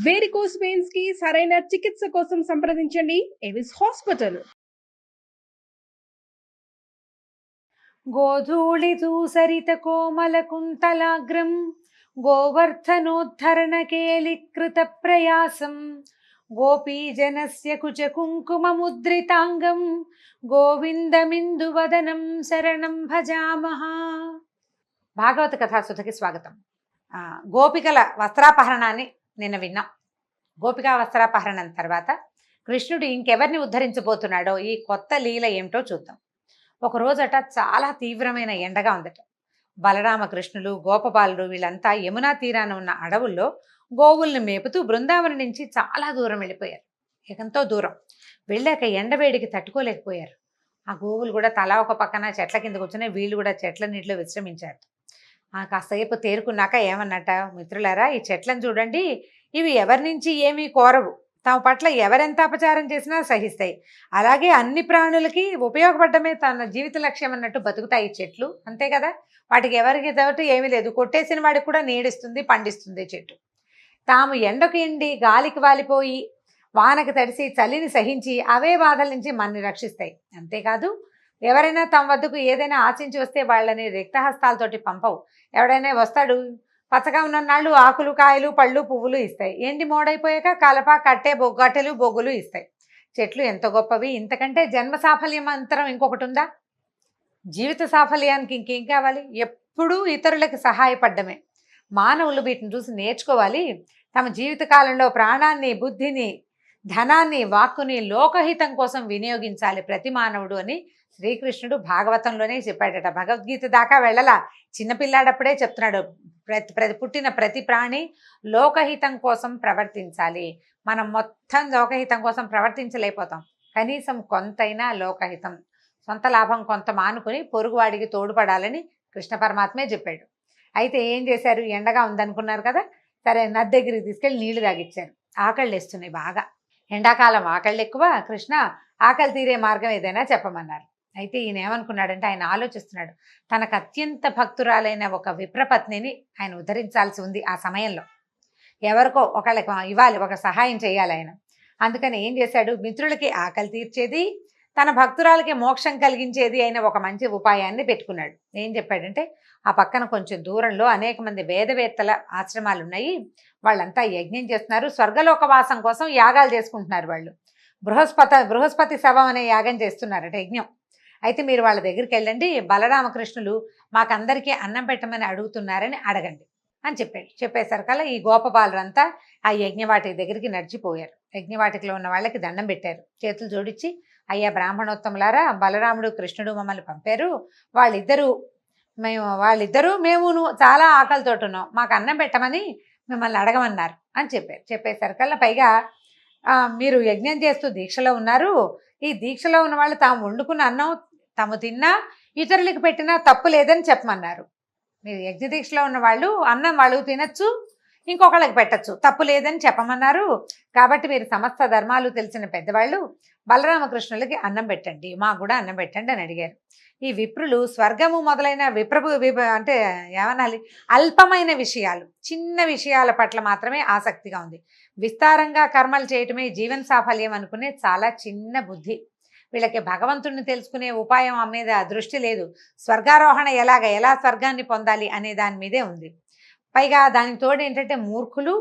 Varicose veins కి సరైన చికిత్స కోసం సంప్రదించండి ఎవిస్ హాస్పిటల్. గోధూళిదూసరిత కోమల కుంతలాగ్రం గోవర్ధనోద్ధరణ కేళికృత ప్రయాసం గోపీజనస్య కుచ కుంకుమ ముద్రితాంగం గోవిందమిందువదనం శరణం భజామః. భాగవత కథాసుధకి స్వాగతం. గోపికల వస్త్రాపహరణాన్ని నిన్న విన్నాం. గోపికా వస్త్రాపహరణం తర్వాత కృష్ణుడు ఇంకెవరిని ఉద్ధరించబోతున్నాడో, ఈ కొత్త లీల ఏమిటో చూద్దాం. ఒకరోజట చాలా తీవ్రమైన ఎండగా ఉందట. బలరామకృష్ణులు, గోపబాలుడు వీళ్ళంతా యమునా తీరాన ఉన్న అడవుల్లో గోవుల్ని మేపుతూ బృందావనం నుంచి చాలా దూరం వెళ్ళిపోయారు. ఎంతో దూరం వెళ్ళాక ఎండవేడికి తట్టుకోలేకపోయారు. ఆ గోవులు కూడా తలా ఒక పక్కన చెట్ల కింద కూర్చుని వీళ్ళు కూడా చెట్ల నీటిలో విశ్రమించారు. కాసేపు తేరుకున్నాక ఏమన్నట, మిత్రులారా, ఈ చెట్లను చూడండి, ఇవి ఎవరి నుంచి ఏమీ కోరవు, తమ పట్ల ఎవరెంత అపచారం చేసినా సహిస్తాయి. అలాగే అన్ని ప్రాణులకి ఉపయోగపడమే తన జీవిత లక్ష్యం అన్నట్టు బతుకుతాయి ఈ చెట్లు, అంతే కదా. వాటికి ఎవరికి తోటి ఏమీ లేదు, కొట్టేసిన వాడికి కూడా నీడిస్తుంది, పండిస్తుంది చెట్టు. తాము ఎండకు ఎండి గాలికి వాలిపోయి వానకు తడిసి చలిని సహించి అవే బాధల నుంచి మనని రక్షిస్తాయి. అంతేకాదు ఎవరైనా తమ వద్దకు ఏదైనా ఆశించి వస్తే వాళ్ళని రిక్తహస్తాలతోటి పంపవు. ఎవడైనా వస్తాడు, పచ్చగా ఉన్ననాళ్ళు ఆకులు, కాయలు, పళ్ళు, పువ్వులు ఇస్తాయి. ఎండి మోడైపోయాక కలప, కట్టె, కట్టెలు, బొగ్గులు ఇస్తాయి. చెట్లు ఎంత గొప్పవి! ఇంతకంటే జన్మ సాఫల్యం అంతరం ఇంకొకటి ఉందా? జీవిత సాఫల్యానికి ఇంకేం కావాలి? ఎప్పుడూ ఇతరులకు సహాయపడ్డమే. మానవులు వీటిని చూసి నేర్చుకోవాలి. తమ జీవితకాలంలో ప్రాణాన్ని, బుద్ధిని, ధనాన్ని, వాక్కుని లోకహితం కోసం వినియోగించాలి ప్రతి మానవుడు అని శ్రీకృష్ణుడు భాగవతంలోనే చెప్పాడట. భగవద్గీత దాకా వెళ్ళలా, చిన్నపిల్లాడప్పుడే చెప్తున్నాడు. పుట్టిన ప్రతి ప్రాణి లోకహితం కోసం ప్రవర్తించాలి. మనం మొత్తం లోకహితం కోసం ప్రవర్తించలేకపోతాం. కనీసం కొంతైనా లోకహితం, సొంత లాభం కొంత మానుకుని పొరుగువాడికి తోడ్పడాలని కృష్ణ పరమాత్మే చెప్పాడు. అయితే ఏం చేశారు? ఎండగా ఉందనుకున్నారు కదా, సరే నది దగ్గరికి తీసుకెళ్ళి నీళ్లు తాగిచ్చారు. ఆకళ్ళు వేస్తున్నాయి బాగా, ఎండాకాలం ఆకళ్ళు ఎక్కువ. కృష్ణ, ఆకలి తీరే మార్గం ఏదైనా చెప్పమన్నారు. అయితే ఈయన ఏమనుకున్నాడంటే, ఆయన ఆలోచిస్తున్నాడు, తనకు అత్యంత భక్తురాలైన ఒక విప్రపత్నిని ఆయన ఉద్ధరించాల్సి ఉంది. ఆ సమయంలో ఎవరికో ఒకళ్ళకి ఇవ్వాలి, ఒక సహాయం చేయాలి ఆయన. అందుకని ఏం చేశాడు, మిత్రులకి ఆకలి తీర్చేది, తన భక్తురాలకి మోక్షం కలిగించేది అయిన ఒక మంచి ఉపాయాన్ని పెట్టుకున్నాడు. ఏం చెప్పాడంటే, ఆ పక్కన కొంచెం దూరంలో అనేక మంది వేదవేత్తల ఆశ్రమాలు ఉన్నాయి. వాళ్ళంతా యజ్ఞం చేస్తున్నారు, స్వర్గలోకవాసం కోసం యాగాలు చేసుకుంటున్నారు. వాళ్ళు బృహస్పతి శవం అనే యాగం చేస్తున్నారట, యజ్ఞం. అయితే మీరు వాళ్ళ దగ్గరికి వెళ్ళండి, బలరామకృష్ణులు మాకందరికీ అన్నం పెట్టమని అడుగుతున్నారని అడగండి అని చెప్పాడు. చెప్పేసరికల్లా ఈ గోపబాలురంతా ఆ యజ్ఞవాటిక దగ్గరికి నడిచిపోయారు. యజ్ఞవాటికలో ఉన్న వాళ్ళకి దండం పెట్టారు, చేతులు జోడించి, అయ్యా బ్రాహ్మణోత్తములారా, బలరాముడు కృష్ణుడు మమ్మల్ని పంపారు, వాళ్ళిద్దరూ మేమును చాలా ఆకలితో ఉన్నాం, మాకు అన్నం పెట్టమని మిమ్మల్ని అడగమన్నారు అని చెప్పారు. చెప్పేసరికల్లా పైగా మీరు యజ్ఞం చేస్తూ దీక్షలో ఉన్నారు, ఈ దీక్షలో ఉన్న వాళ్ళు తాము వండుకున్న అన్నం తాము తిన్నా ఇతరులకు పెట్టినా తప్పు లేదని చెప్పమన్నారు. మీరు యజ్ఞ దీక్షలో ఉన్న వాళ్ళు అన్నం వాళ్ళు తినచ్చు, ఇంకొకళ్ళకి పెట్టచ్చు, తప్పు లేదని చెప్పమన్నారు. కాబట్టి మీరు సమస్త ధర్మాలు తెలిసిన పెద్దవాళ్ళు బలరామకృష్ణులకి అన్నం పెట్టండి, మాకు కూడా అన్నం పెట్టండి అని అడిగారు. ఈ విప్రులు స్వర్గము మొదలైన అంటే ఏమనాలి, అల్పమైన విషయాలు, చిన్న విషయాల పట్ల మాత్రమే ఆసక్తిగా ఉంది. విస్తారంగా కర్మలు చేయటమే జీవన సాఫల్యం అనుకునే చాలా చిన్న బుద్ధి. వీళ్ళకి భగవంతుడిని తెలుసుకునే ఉపాయం మీద దృష్టి లేదు. స్వర్గారోహణ ఎలా స్వర్గాన్ని పొందాలి అనే దాని మీదే ఉంది. పైగా దానికి తోడు ఏంటంటే, మూర్ఖులు,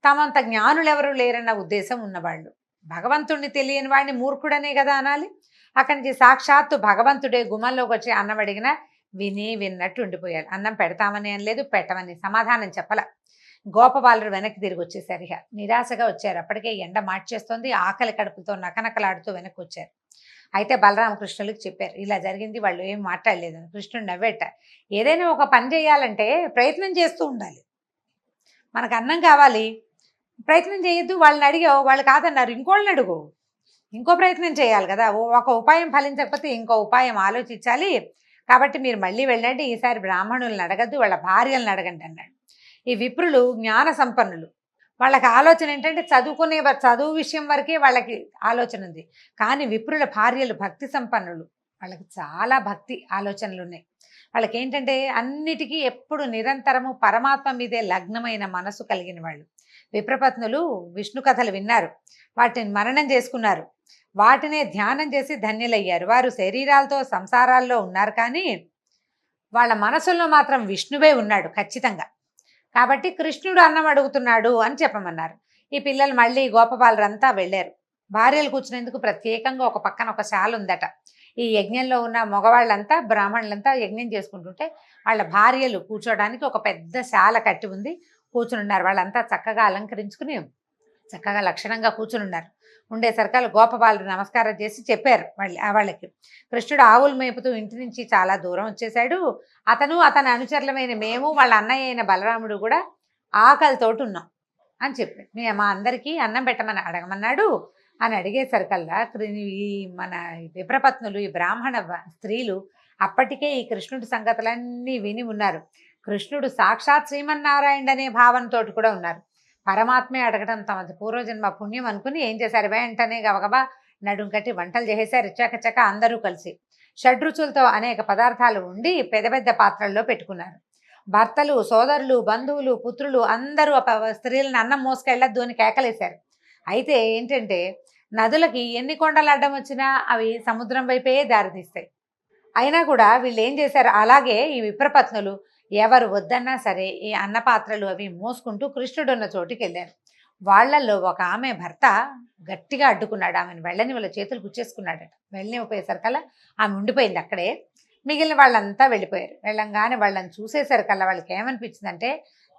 తమంత జ్ఞానులు ఎవరు లేరన్న ఉద్దేశం ఉన్నవాళ్ళు. భగవంతుడిని తెలియని వాడిని మూర్ఖుడనే కదా అనాలి. అక్కడి నుంచి సాక్షాత్తు భగవంతుడే గుమ్మంలోకి వచ్చి అన్నం అడిగినా విన్నట్టు ఉండిపోయారు. అన్నం పెడతామని అనలేదు, పెట్టమని సమాధానం చెప్పల. గోపబాలురు వెనక్కి తిరిగి వచ్చేసారు. ఇక నిరాశగా వచ్చారు. అప్పటికే ఎండ మార్చేస్తోంది, ఆకలి కడుపుతో నకనకలాడుతూ వెనక్కి వచ్చారు. అయితే బలరామకృష్ణులకు చెప్పారు, ఇలా జరిగింది. వాళ్ళు ఏం మాట్లాడలేదని. కృష్ణుడు నవ్వేట, ఏదైనా ఒక పని చేయాలంటే ప్రయత్నం చేస్తూ ఉండాలి. మనకు అన్నం కావాలి, ప్రయత్నం చేయొద్దు. వాళ్ళని అడిగావు, వాళ్ళు కాదన్నారు, ఇంకోళ్ళని అడుగు, ఇంకో ప్రయత్నం చేయాలి కదా. ఒక ఉపాయం ఫలించకపోతే ఇంకో ఉపాయం ఆలోచించాలి. కాబట్టి మీరు మళ్ళీ వెళ్ళండి, ఈసారి బ్రాహ్మణులను అడగద్దు, వాళ్ళ భార్యలను అడగండి అన్నాడు. ఈ విప్రులు జ్ఞాన సంపన్నులు. వాళ్ళకి ఆలోచన ఏంటంటే, చదువు విషయం వరకే వాళ్ళకి ఆలోచన ఉంది. కానీ విప్రుల భార్యలు భక్తి సంపన్నులు, వాళ్ళకి చాలా భక్తి ఆలోచనలు ఉన్నాయి. వాళ్ళకి ఏంటంటే, అన్నిటికీ ఎప్పుడు నిరంతరము పరమాత్మ మీదే లగ్నమైన మనసు కలిగిన వాళ్ళు. విప్రపత్నులు విష్ణు కథలు విన్నారు, వాటిని మననం చేసుకున్నారు, వాటినే ధ్యానం చేసి ధన్యులయ్యారు. వారు శరీరాలతో సంసారాల్లో ఉన్నారు, కానీ వాళ్ళ మనసుల్లో మాత్రం విష్ణువే ఉన్నాడు ఖచ్చితంగా. కాబట్టి కృష్ణుడు అన్నం అడుగుతున్నాడు అని చెప్పమన్నారు. ఈ పిల్లలు మళ్ళీ గోపబాలురంతా వెళ్ళారు. భార్యలు కూర్చునేందుకు ప్రత్యేకంగా ఒక పక్కన ఒక శాల ఉందట. ఈ యజ్ఞంలో ఉన్న మగవాళ్ళంతా బ్రాహ్మణులంతా యజ్ఞం చేసుకుంటుంటే వాళ్ళ భార్యలు కూర్చోడానికి ఒక పెద్ద శాల కట్టి ఉంది, కూర్చుని ఉన్నారు. వాళ్ళంతా చక్కగా అలంకరించుకుని చక్కగా లక్షణంగా కూర్చుని ఉన్నారు. ఉండేసరికల్ గోపబాలుడు నమస్కారం చేసి చెప్పారు వాళ్ళకి, కృష్ణుడు ఆవులు మేపుతూ ఇంటి నుంచి చాలా దూరం వచ్చేసాడు. అతని అనుచరులమైన మేము, వాళ్ళ అన్నయ్య అయిన బలరాముడు కూడా ఆకలితోటి ఉన్నాం అని చెప్పి మా అందరికీ అన్నం పెట్టమని అడగమన్నాడు అని అడిగేసరికల్లా ఈ మన విప్రపత్నులు, ఈ బ్రాహ్మణ స్త్రీలు అప్పటికే ఈ కృష్ణుడి సంగతులన్నీ విని ఉన్నారు. కృష్ణుడు సాక్షాత్ శ్రీమన్నారాయణ అనే భావనతోటి కూడా ఉన్నారు. పరమాత్మే అడగడం తమది పూర్వజన్మ పుణ్యం అనుకుని ఏం చేశారు, వెంటనే గబగబా నడుం కట్టి వంటలు చేసేసారు. చకచక అందరూ కలిసి షడ్రుచులతో అనేక పదార్థాలు ఉండి పెద్ద పెద్ద పాత్రల్లో పెట్టుకున్నారు. భర్తలు, సోదరులు, బంధువులు, పుత్రులు అందరూ స్త్రీలను అన్నం మోసుకెళ్ళద్దు అని కేకలేశారు. అయితే ఏంటంటే నదులకి ఎన్ని కొండలు అడ్డం వచ్చినా అవి సముద్రం వైపే దారితీస్తాయి. అయినా కూడా వీళ్ళు ఏం చేశారు, అలాగే ఈ విప్రపత్నులు ఎవరు వద్దన్నా సరే ఈ అన్నపాత్రలు అవి మోసుకుంటూ కృష్ణుడు ఉన్న చోటుకి వెళ్ళారు. వాళ్ళల్లో ఒక ఆమె భర్త గట్టిగా అడ్డుకున్నాడు, ఆమెను వెళ్ళని వాళ్ళ చేతులు గుచ్చేసుకున్నాడట. వెళ్ళనిపోయేసరికల్లా ఆమె ఉండిపోయింది అక్కడే. మిగిలిన వాళ్ళంతా వెళ్ళిపోయారు. వెళ్ళంగానే వాళ్ళని చూసేసరికల్లా వాళ్ళకి ఏమనిపించిందంటే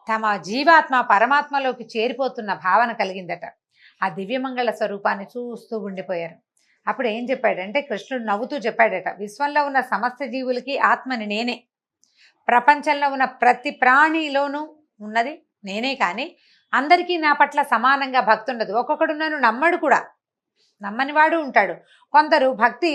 తమ జీవాత్మ పరమాత్మలోకి చేరిపోతున్న భావన కలిగిందట. ఆ దివ్యమంగళ స్వరూపాన్ని చూస్తూ ఉండిపోయారు. అప్పుడు ఏం చెప్పాడంటే కృష్ణుడు నవ్వుతూ చెప్పాడట, విశ్వంలో ఉన్న సమస్త జీవులకి ఆత్మని నేనే, ప్రపంచంలో ఉన్న ప్రతి ప్రాణిలోనూ ఉన్నది నేనే, కానీ అందరికీ నా పట్ల సమానంగా భక్తి ఉండదు. ఒక్కొక్కడు నన్ను నమ్మడు కూడా, నమ్మని వాడు ఉంటాడు. కొందరు భక్తి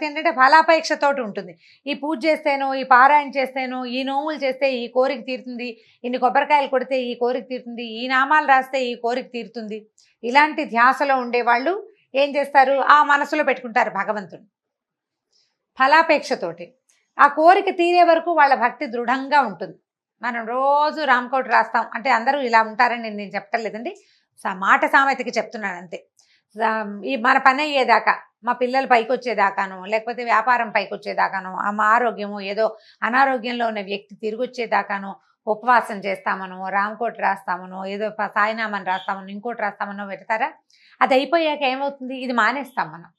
ఏంటంటే ఫలాపేక్షతోటి ఉంటుంది. ఈ పూజ చేస్తేనో, ఈ పారాయణ చేస్తేనో, ఈ నోములు చేస్తే ఈ కోరిక తీరుతుంది, ఇన్ని కొబ్బరికాయలు కొడితే ఈ కోరిక తీరుతుంది, ఈ నామాలు రాస్తే ఈ కోరిక తీరుతుంది. ఇలాంటి ధ్యాసలో ఉండేవాళ్ళు ఏం చేస్తారు, ఆ మనసులో పెట్టుకుంటారు భగవంతుడు ఫలాపేక్షతోటి. ఆ కోరిక తీరే వరకు వాళ్ళ భక్తి దృఢంగా ఉంటుంది. మనం రోజు రామకోటి రాస్తాం అంటే అందరూ ఇలా ఉంటారని నేను చెప్పట్లేదండి, మాట సామెతకి చెప్తున్నాను అంతే. ఈ మన పని అయ్యేదాకా, మా పిల్లలు పైకి వచ్చేదాకానో, లేకపోతే వ్యాపారం పైకి వచ్చేదాకానో, మా ఆరోగ్యము ఏదో అనారోగ్యంలో ఉన్న వ్యక్తి తిరిగి వచ్చేదాకానో ఉపవాసం చేస్తామనో, రామకోటి రాస్తామనో, ఏదో సాయినామని రాస్తామనో, ఇంకోటి రాస్తామనో పెడతారా. అది అయిపోయాక ఏమవుతుంది, ఇది మానేస్తాం మనం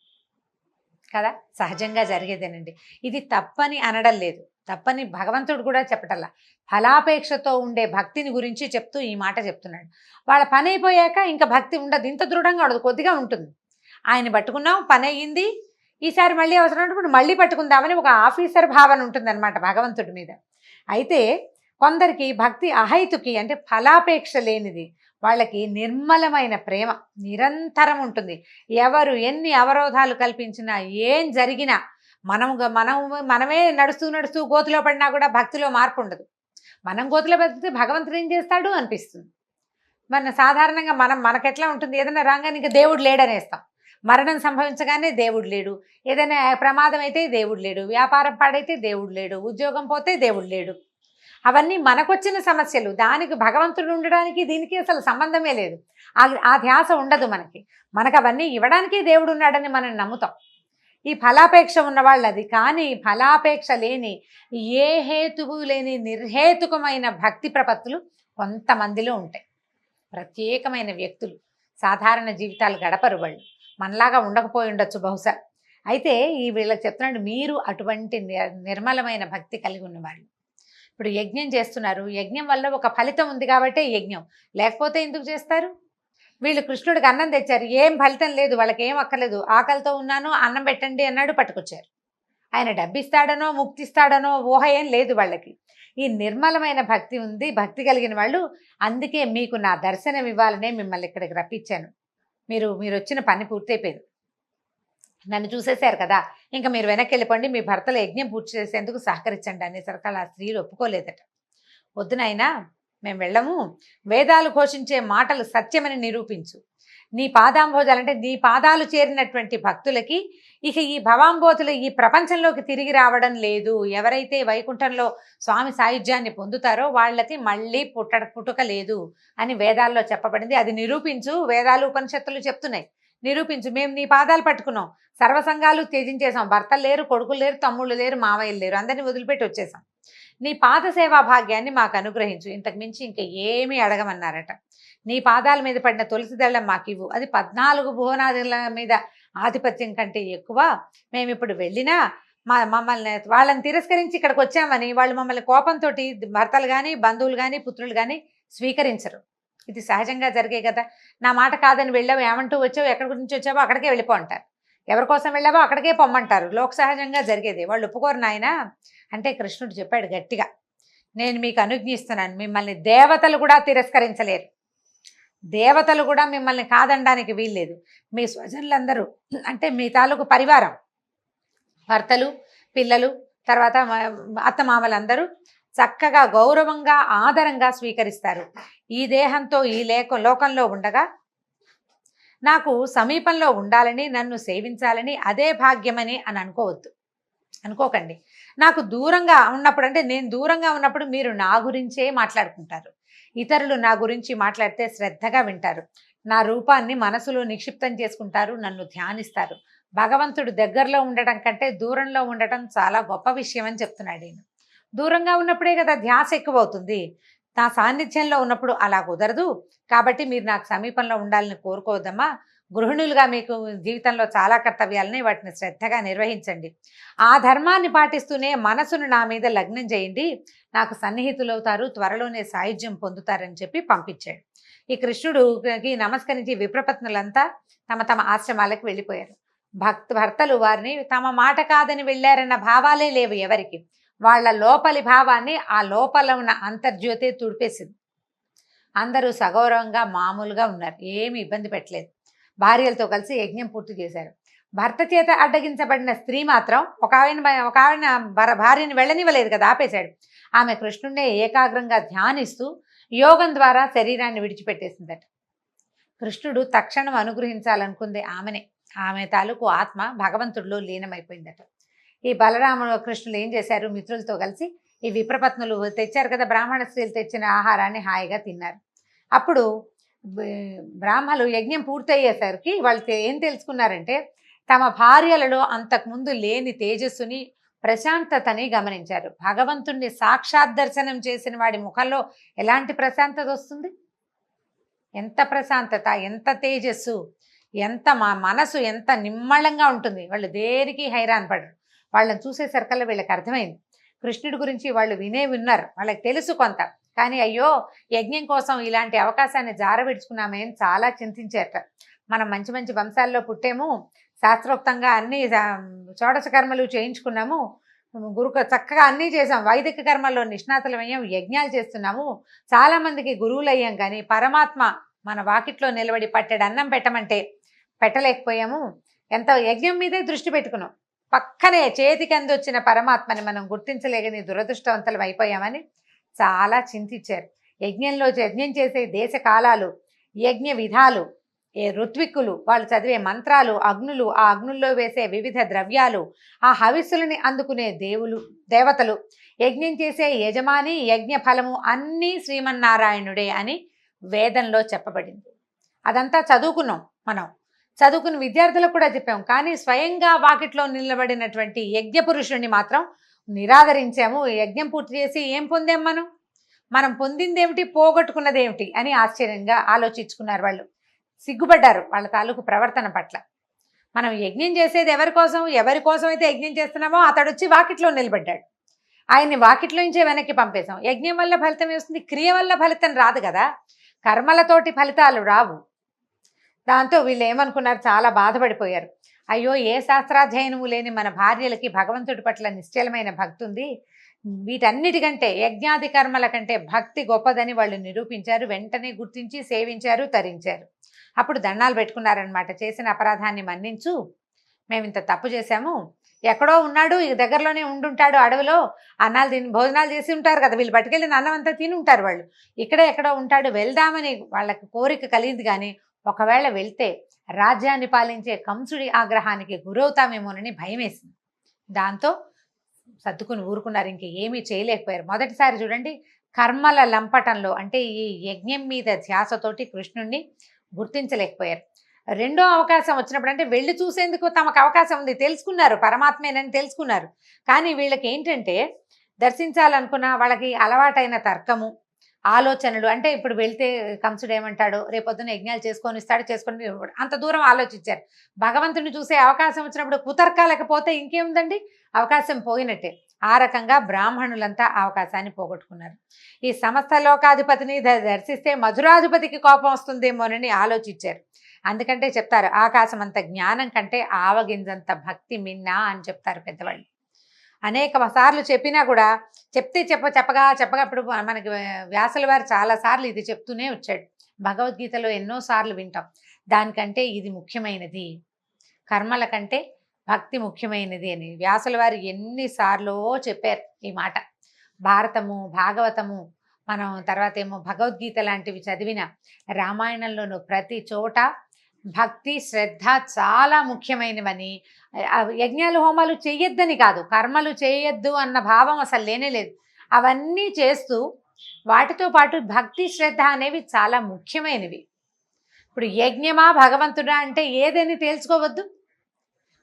కదా, సహజంగా జరిగేదేనండి. ఇది తప్పని అనడం లేదు, తప్పని భగవంతుడు కూడా చెప్పటల్లా. ఫలాపేక్షతో ఉండే భక్తిని గురించి చెప్తూ ఈ మాట చెప్తున్నాడు. వాళ్ళ పని అయిపోయాక ఇంకా భక్తి ఉండదు, ఇంత దృఢంగా ఉండదు, కొద్దిగా ఉంటుంది. ఆయన పట్టుకున్నాం, పని అయ్యింది, ఈసారి మళ్ళీ అవసరమైనప్పుడు మళ్ళీ పట్టుకుందామని ఒక ఆఫీసర్ భావన ఉంటుందన్నమాట భగవంతుడి మీద. అయితే కొందరికి భక్తి అహైతుకి అంటే ఫలాపేక్ష లేనిది, వాళ్ళకి నిర్మలమైన ప్రేమ నిరంతరం ఉంటుంది. ఎవరు ఎన్ని అవరోధాలు కల్పించినా, ఏం జరిగినా, మనమే నడుస్తూ గోతిలో పడినా కూడా భక్తిలో మార్పు ఉండదు. మనం గోతిలో బతికితే భగవంతుడు ఏం చేస్తాడు అనిపిస్తుంది. సాధారణంగా మనకెట్లా ఉంటుంది, ఏదైనా రాగానే ఇంకా దేవుడు లేడనేస్తాం. మరణం సంభవించగానే దేవుడు లేడు, ఏదైనా ప్రమాదం అయితే దేవుడు లేడు, వ్యాపారం పాడైతే దేవుడు లేడు, ఉద్యోగం పోతే దేవుడు లేడు. అవన్నీ మనకొచ్చిన సమస్యలు. దానికి భగవంతుడు ఉండడానికి దీనికి అసలు సంబంధమే లేదు. ఆ ధ్యాస ఉండదు మనకు అవన్నీ ఇవ్వడానికే దేవుడు ఉన్నాడని మనం నమ్ముతాం. ఈ ఫలాపేక్ష ఉన్నవాళ్ళు అది. కానీ ఫలాపేక్ష లేని, ఏ హేతువు లేని నిర్హేతుకమైన భక్తి ప్రపత్తులు కొంతమందిలో ఉంటాయి. ప్రత్యేకమైన వ్యక్తులు, సాధారణ జీవితాలు గడపరు వాళ్ళు, మనలాగా ఉండకపోయి ఉండొచ్చు బహుశా. అయితే ఈ వీళ్ళకి చెప్తున్నాడు, మీరు అటువంటి నిర్మలమైన భక్తి కలిగి ఉన్నవాళ్ళు. ఇప్పుడు యజ్ఞం చేస్తున్నారు, యజ్ఞం వల్ల ఒక ఫలితం ఉంది కాబట్టి యజ్ఞం, లేకపోతే ఎందుకు చేస్తారు? వీళ్ళు కృష్ణుడికి అన్నం తెచ్చారు, ఏం ఫలితం లేదు, వాళ్ళకి ఏం అక్కర్లేదు, ఆకలితో ఉన్నాను అన్నం పెట్టండి అన్నాడు, పట్టుకొచ్చారు. ఆయన డబ్బిస్తాడనో ముక్తిస్తాడనో ఊహ ఏం లేదు వాళ్ళకి. ఈ నిర్మలమైన భక్తి ఉంది, భక్తి కలిగిన వాళ్ళు. అందుకే మీకు నా దర్శనం ఇవ్వాలనే మిమ్మల్ని ఇక్కడికి రప్పించాను. మీరు వచ్చిన పని పూర్తయిపోయింది, నన్ను చూసేశారు కదా, ఇంకా మీరు వెనక్కి వెళ్ళిపోండి, మీ భర్తల యజ్ఞం పూర్తి చేసేందుకు సహకరించండి అనేసరికి ఆ స్త్రీలు ఒప్పుకోలేదట. వద్దునైనా మేము వెళ్ళము, వేదాలు ఘోషించే మాటలు సత్యమని నిరూపించు, నీ పాదాంబోజాలు అంటే నీ పాదాలు చేరినటువంటి భక్తులకి ఇక ఈ భవాంబోతులు ఈ ప్రపంచంలోకి తిరిగి రావడం లేదు. ఎవరైతే వైకుంఠంలో స్వామి సాయుధ్యాన్ని పొందుతారో వాళ్ళకి మళ్ళీ పుట్టుక లేదు అని వేదాల్లో చెప్పబడింది. అది నిరూపించు, వేదాలు ఉపనిషత్తులు చెప్తున్నాయి. నిరూపించు, మేము నీ పాదాలు పట్టుకున్నాం, సర్వసంగాలు త్యజించేసాం, భర్తలు లేరు, కొడుకులు లేరు, తమ్ముళ్ళు లేరు, మావయ్యలు లేరు, అందరినీ వదిలిపెట్టి వచ్చేసాం. నీ పాద సేవా భాగ్యాన్ని మాకు అనుగ్రహించు, ఇంతకు మించి ఇంకా ఏమీ అడగమన్నారట. నీ పాదాల మీద పడిన తులసి దళం మాకు ఇవ్వు, అది 14 భువనాదుల మీద ఆధిపత్యం కంటే ఎక్కువ. మేము ఇప్పుడు వెళ్ళినా మమ్మల్ని వాళ్ళని తిరస్కరించి ఇక్కడికి వచ్చామని వాళ్ళు మమ్మల్ని కోపంతో భర్తలు కానీ బంధువులు కానీ పుత్రులు కానీ స్వీకరించరు. ఇది సహజంగా జరిగే కదా. నా మాట కాదని వెళ్ళావు, ఏమంటూ వచ్చావు, ఎక్కడి గురించి వచ్చావో అక్కడికే వెళ్ళిపో అంటారు, ఎవరి కోసం వెళ్ళావో అక్కడికే పొమ్మంటారు. లోక సహజంగా జరిగేది. వాళ్ళు ఒప్పుకోరు నాయన అంటే కృష్ణుడు చెప్పాడు గట్టిగా, నేను మీకు అనుజ్ఞిస్తున్నాను, మిమ్మల్ని దేవతలు కూడా తిరస్కరించలేరు, దేవతలు కూడా మిమ్మల్ని కాదనడానికి వీల్లేదు. మీ స్వజనులందరూ అంటే మీ తాలూకు పరివారం, భర్తలు, పిల్లలు, తర్వాత అత్తమామలందరూ చక్కగా గౌరవంగా ఆదరంగా స్వీకరిస్తారు. ఈ దేహంతో ఈ లోకంలో ఉండగా నాకు సమీపంలో ఉండాలని, నన్ను సేవించాలని అదే భాగ్యమని అని అనుకోకండి. నాకు దూరంగా ఉన్నప్పుడు అంటే నేను దూరంగా ఉన్నప్పుడు మీరు నా గురించే మాట్లాడుకుంటారు, ఇతరులు నా గురించి మాట్లాడితే శ్రద్ధగా వింటారు, నా రూపాన్ని మనసులో నిక్షిప్తం చేసుకుంటారు, నన్ను ధ్యానిస్తారు. భగవంతుడు దగ్గరలో ఉండటం కంటే దూరంలో ఉండటం చాలా గొప్ప విషయం అని చెప్తున్నాడు ఈయన. దూరంగా ఉన్నప్పుడే కదా ధ్యాస ఎక్కువ అవుతుంది, నా సాన్నిధ్యంలో ఉన్నప్పుడు అలా కుదరదు. కాబట్టి మీరు నాకు సమీపంలో ఉండాలని కోరుకోవద్దమ్మా. గృహిణులుగా మీకు జీవితంలో చాలా కర్తవ్యాలని, వాటిని శ్రద్ధగా నిర్వహించండి. ఆ ధర్మాన్ని పాటిస్తూనే మనసును నా మీద లగ్నం చేయండి, నాకు సన్నిహితులవుతారు, త్వరలోనే సాయుధ్యం పొందుతారని చెప్పి పంపించాడు. ఈ కృష్ణుడికి నమస్కరించి విప్రపత్నులంతా తమ తమ ఆశ్రమాలకు వెళ్ళిపోయారు. భర్తలు వారిని తమ మాట కాదని వెళ్ళారన్న భావాలే లేవు ఎవరికి. వాళ్ళ లోపలి భావాన్ని ఆ లోపల ఉన్న అంతర్జ్యోతే తుడిపేసింది. అందరూ సగౌరవంగా మామూలుగా ఉన్నారు, ఏమి ఇబ్బంది పెట్టలేదు. భార్యలతో కలిసి యజ్ఞం పూర్తి చేశారు. భర్త చేత అడ్డగించబడిన స్త్రీ మాత్రం ఒక ఆవిడ భార్యని వెళ్ళనివ్వలేదు కదా, ఆపేశాడు. ఆమె కృష్ణుడినే ఏకాగ్రంగా ధ్యానిస్తూ యోగం ద్వారా శరీరాన్ని విడిచిపెట్టేసిందట. కృష్ణుడు తక్షణం అనుగ్రహించాలనుకుంది ఆమెనే. ఆమె తాలూకు ఆత్మ భగవంతుడిలో లీనమైపోయిందట. ఈ బలరాముడు కృష్ణులు ఏం చేశారు, మిత్రులతో కలిసి ఈ విప్రపత్నులు తెచ్చారు కదా, బ్రాహ్మణ స్త్రీలు తెచ్చిన ఆహారాన్ని హాయిగా తిన్నారు. అప్పుడు బ్రాహ్మలు యజ్ఞం పూర్తయ్యేసరికి వాళ్ళు ఏం తెలుసుకున్నారంటే, తమ భార్యలలో అంతకుముందు లేని తేజస్సుని, ప్రశాంతతని గమనించారు. భగవంతుణ్ణి సాక్షాత్ దర్శనం చేసిన వాడి ముఖంలో ఎలాంటి ప్రశాంతత వస్తుంది, ఎంత ప్రశాంతత, ఎంత తేజస్సు, ఎంత మనసు ఎంత నిమ్మళంగా ఉంటుంది. వాళ్ళు దేనికి హైరాన్ పడరు. వాళ్ళని చూసేసరికల్లా వీళ్ళకి అర్థమైంది, కృష్ణుడి గురించి వాళ్ళు విన్నారు, వాళ్ళకి తెలుసు కొంత. కానీ అయ్యో యజ్ఞం కోసం ఇలాంటి అవకాశాన్ని జారవిడుచుకున్నామే అని చాలా చింతించారట. మనం మంచి మంచి వంశాల్లో పుట్టాము, శాస్త్రోక్తంగా అన్ని షోడశ కర్మలు చేయించుకున్నాము, చక్కగా అన్నీ చేసాం, వైదిక కర్మల్లో నిష్ణాతులమయ్యాం, యజ్ఞాలు చేస్తున్నాము, చాలామందికి గురువులు అయ్యాం, కానీ పరమాత్మ మన వాకిట్లో నిలబడి పట్టెడు అన్నం పెట్టమంటే పెట్టలేకపోయాము. ఎంత యజ్ఞం మీదే దృష్టి పెట్టుకున్నాం, పక్కనే చేతికి అందొచ్చిన పరమాత్మని మనం గుర్తించలేకని దురదృష్టవంతులం అయిపోయామని చాలా చింతించారు. యజ్ఞం చేసే దేశ కాలాలు, యజ్ఞ విధాలు, ఋత్విక్కులు, వాళ్ళు చదివే మంత్రాలు, అగ్నులు, ఆ అగ్నుల్లో వేసే వివిధ ద్రవ్యాలు, ఆ హవిస్సులని అందుకునే దేవతలు, యజ్ఞం చేసే యజమాని, యజ్ఞ ఫలము అన్నీ శ్రీమన్నారాయణుడే అని వేదంలో చెప్పబడింది. అదంతా చదువుకున్నాం, మనం చదువుకున్న విద్యార్థులకు కూడా చెప్పాం. కానీ స్వయంగా వాకిట్లో నిలబడినటువంటి యజ్ఞ పురుషుణ్ణి మాత్రం నిరాదరించాము. యజ్ఞం పూర్తి చేసి ఏం పొందాం, మనం పొందిందేమిటి, పోగొట్టుకున్నదేమిటి అని ఆశ్చర్యంగా ఆలోచించుకున్నారు. వాళ్ళు సిగ్గుపడ్డారు వాళ్ళ తాలూకు ప్రవర్తన పట్ల. మనం యజ్ఞం చేసేది ఎవరి కోసం అయితే యజ్ఞం చేస్తున్నామో అతడు వచ్చి వాకిట్లో నిలబడ్డాడు, ఆయన్ని వాకిట్లో నుంచే వెనక్కి పంపేశాం. యజ్ఞం వల్ల ఫలితం వస్తుంది, క్రియ వల్ల ఫలితం రాదు కదా, కర్మలతోటి ఫలితాలు రావు. దాంతో వీళ్ళు ఏమనుకున్నారు, చాలా బాధపడిపోయారు. అయ్యో ఏ శాస్త్రాధ్యయనము లేని మన భార్యలకి భగవంతుడి పట్ల నిశ్చలమైన భక్తి ఉంది, వీటన్నిటికంటే యజ్ఞాది కర్మల కంటే భక్తి గొప్పదని వాళ్ళు నిరూపించారు. వెంటనే గుర్తించి సేవించారు, తరించారు. అప్పుడు దండాలు పెట్టుకున్నారనమాట, చేసిన అపరాధాన్ని మన్నించు, మేము ఇంత తప్పు చేశాము, ఎక్కడో ఉన్నాడు, ఈ దగ్గరలోనే ఉండుంటాడు అడవిలో, అన్నాలు తిని భోజనాలు చేసి ఉంటారు కదా, వీళ్ళు పట్టుకెళ్ళిన అన్నం అంతా తిని ఉంటారు, వాళ్ళు ఇక్కడే ఎక్కడో ఉంటాడు, వెళ్దామని వాళ్ళకి కోరిక కలిగింది. కానీ ఒకవేళ వెళ్తే రాజ్యాన్ని పాలించే కంసుడి ఆగ్రహానికి గురవుతామేమోనని భయం వేసింది. దాంతో సర్దుకుని ఊరుకున్నారు, ఇంక ఏమీ చేయలేకపోయారు. మొదటిసారి చూడండి, కర్మల లంపటంలో అంటే ఈ యజ్ఞం మీద ధ్యాసతోటి కృష్ణుణ్ణి గుర్తించలేకపోయారు. రెండో అవకాశం వచ్చినప్పుడు అంటే వెళ్ళి చూసేందుకు తమకు అవకాశం ఉంది, తెలుసుకున్నారు పరమాత్మేనని తెలుసుకున్నారు. కానీ వీళ్ళకి ఏంటంటే దర్శించాలనుకున్న వాళ్ళకి అలవాటైన తర్కము, ఆలోచనలు, అంటే ఇప్పుడు వెళ్తే కంసుడు ఏమంటాడు, రేపొద్దున యజ్ఞాలు చేసుకొని ఇస్తాడు, చేసుకొని అంత దూరం ఆలోచించారు. భగవంతుని చూసే అవకాశం వచ్చినప్పుడు కుతర్కాలేకపోతే ఇంకేముందండి, అవకాశం పోయినట్టే. ఆ రకంగా బ్రాహ్మణులంతా అవకాశాన్ని పోగొట్టుకున్నారు. ఈ సమస్త లోకాధిపతిని దర్శిస్తే మధురాధిపతికి కోపం వస్తుందేమోనని ఆలోచించారు. అందుకంటే చెప్తారు, ఆకాశం అంత జ్ఞానం కంటే ఆవగింజంత భక్తి మిన్నా అని చెప్తారు పెద్దవాళ్ళు. అనేక సార్లు చెప్పినా కూడా చెప్పగా ఇప్పుడు మనకి వ్యాసుల వారు చాలాసార్లు ఇది చెప్తూనే వచ్చాడు. భగవద్గీతలో ఎన్నోసార్లు వింటాం. దానికంటే ఇది ముఖ్యమైనది, కర్మల కంటే భక్తి ముఖ్యమైనది అని వ్యాసుల వారు ఎన్నిసార్లు చెప్పారు ఈ మాట. భారతము, భాగవతము, మనం తర్వాత ఏమో భగవద్గీత లాంటివి చదివిన, రామాయణంలోనూ ప్రతి చోట భక్తి శ్రద్ధ చాలా ముఖ్యమైనవని, యజ్ఞాలు హోమాలు చేయొద్దని కాదు, కర్మలు చేయొద్దు అన్న భావం అసలు లేనే లేదు. అవన్నీ చేస్తూ వాటితో పాటు భక్తి శ్రద్ధ అనేవి చాలా ముఖ్యమైనవి. ఇప్పుడు యజ్ఞమా భగవంతుడా అంటే ఏదని తేల్చుకోవద్దు.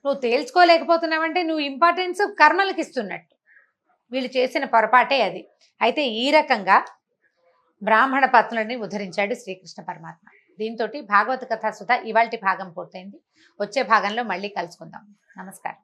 నువ్వు తేల్చుకోలేకపోతున్నావంటే నువ్వు ఇంపార్టెన్స్ కర్మలకు ఇస్తున్నట్టు. వీళ్ళు చేసిన పొరపాటే అది. అయితే ఈ రకంగా బ్రాహ్మణ పత్నులని ఉద్ధరించాడు శ్రీకృష్ణ పరమాత్మ. దీంతో భాగవత కథా సుధ ఇవాల్టి భాగం పూర్తయింది. వచ్చే భాగంలో మళ్ళీ కలుసుకుందాం. నమస్కారం.